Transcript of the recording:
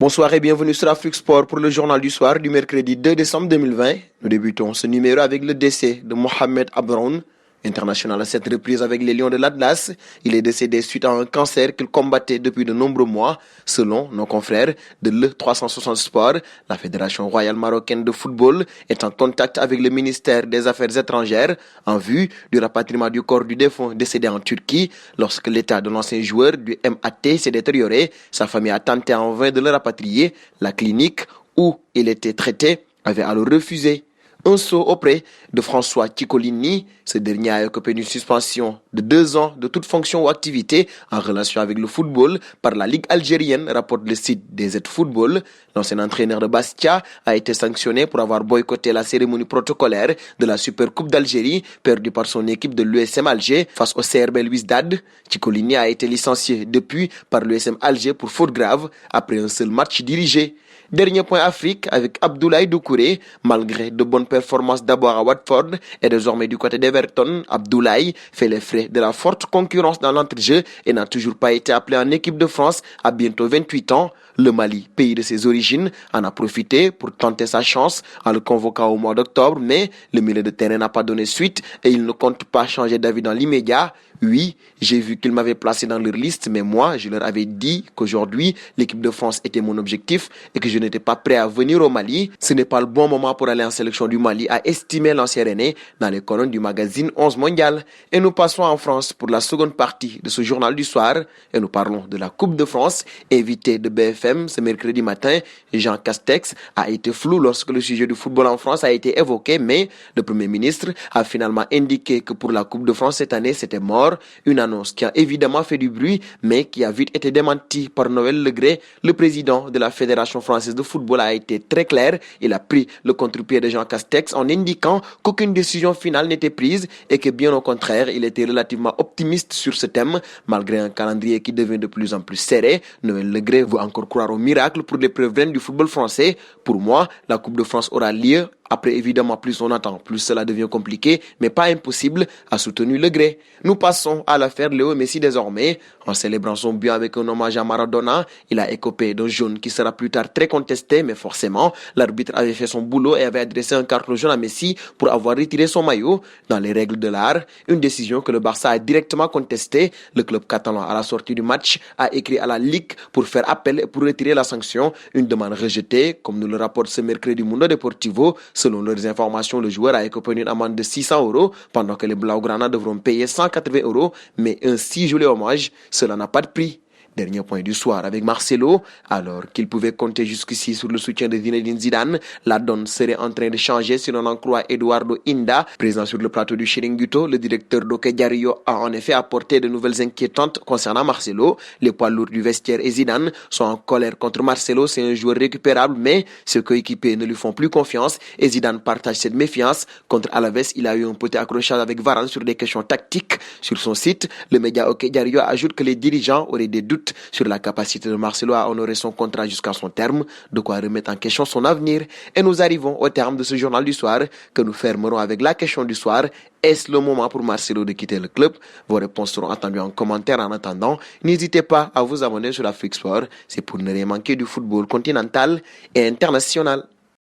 Bonsoir et bienvenue sur Afrique Sport pour le journal du soir du mercredi 2 décembre 2020. Nous débutons ce numéro avec le décès de Mohamed Abroun, international à cette reprise avec les Lions de l'Atlas. Il est décédé suite à un cancer qu'il combattait depuis de nombreux mois. Selon nos confrères de l'E360 Sport, la Fédération royale marocaine de football est en contact avec le ministère des Affaires étrangères en vue du rapatriement du corps du défunt décédé en Turquie. Lorsque l'état de l'ancien joueur du MAT s'est détérioré, sa famille a tenté en vain de le rapatrier. La clinique où il était traité avait alors refusé. Un saut auprès de François Cicolini. Ce dernier a occupé une suspension de 2 ans de toute fonction ou activité en relation avec le football par la Ligue algérienne, rapporte le site des aides football. L'ancien entraîneur de Bastia a été sanctionné pour avoir boycotté la cérémonie protocolaire de la Super Coupe d'Algérie perdue par son équipe de l'USM Alger face au CRB Louisdad. Cicolini a été licencié depuis par l'USM Alger pour faute grave après un seul match dirigé. Dernier point Afrique avec Abdoulaye Doucouré. Malgré de bonnes performances d'abord à Watford et désormais du côté d'Everton, Abdoulaye fait les frais de la forte concurrence dans l'entrejeu et n'a toujours pas été appelé en équipe de France à bientôt 28 ans. Le Mali, pays de ses origines, en a profité pour tenter sa chance en le convoquant au mois d'octobre, mais le milieu de terrain n'a pas donné suite et il ne compte pas changer d'avis dans l'immédiat. Oui, j'ai vu qu'ils m'avaient placé dans leur liste, mais moi, je leur avais dit qu'aujourd'hui, l'équipe de France était mon objectif et que je n'étais pas prêt à venir au Mali. Ce n'est pas le bon moment pour aller en sélection du Mali, a estimé l'ancien René dans les colonnes du magazine 11 Mondial. Et nous passons en France pour la seconde partie de ce journal du soir et nous parlons de la Coupe de France. Invité de BFM ce mercredi matin, Jean Castex a été flou lorsque le sujet du football en France a été évoqué, mais le Premier ministre a finalement indiqué que pour la Coupe de France cette année, c'était mort. Une annonce qui a évidemment fait du bruit, mais qui a vite été démentie par Noël Le Graët. Le président de la Fédération française de football a été très clair. Il a pris le contre-pied de Jean Castex en indiquant qu'aucune décision finale n'était prise et que bien au contraire, il était relativement optimiste sur ce thème. Malgré un calendrier qui devient de plus en plus serré, Noël Le Graët veut encore croire au miracle pour l'épreuve reine du football français. Pour moi, la Coupe de France aura lieu. Après, évidemment, plus on attend, plus cela devient compliqué, mais pas impossible, a soutenu Le Graët. Nous passons à l'affaire Léo Messi désormais. En célébrant son but avec un hommage à Maradona, il a écopé d'un jaune qui sera plus tard très contesté, mais forcément, l'arbitre avait fait son boulot et avait adressé un carton jaune à Messi pour avoir retiré son maillot. Dans les règles de l'art, une décision que le Barça a directement contestée. Le club catalan, à la sortie du match, a écrit à la Ligue pour faire appel et pour retirer la sanction. Une demande rejetée, comme nous le rapporte ce mercredi Mundo Deportivo. Selon leurs informations, le joueur a écopé une amende de 600 €, pendant que les Blaugrana devront payer 180 €, mais un si joli hommage, cela n'a pas de prix. Dernier point du soir avec Marcelo. Alors qu'il pouvait compter jusqu'ici sur le soutien de Zinedine Zidane, la donne serait en train de changer si l'on en croit Eduardo Inda. Présent sur le plateau du Chiringuito, le directeur d'Oké Diario a en effet apporté de nouvelles inquiétantes concernant Marcelo. Les poids lourds du vestiaire et Zidane sont en colère contre Marcelo. C'est un joueur récupérable, mais ses coéquipiers ne lui font plus confiance et Zidane partage cette méfiance. Contre Alaves, il a eu un petit accrochage avec Varane sur des questions tactiques. Sur son site, le média Oké Diario ajoute que les dirigeants auraient des doutes sur la capacité de Marcelo à honorer son contrat jusqu'à son terme, de quoi remettre en question son avenir. Et nous arrivons au terme de ce journal du soir que nous fermerons avec la question du soir. Est-ce le moment pour Marcelo de quitter le club? Vos réponses seront attendues en commentaire. En attendant, n'hésitez pas à vous abonner sur Afrique Sport. C'est pour ne rien manquer du football continental et international.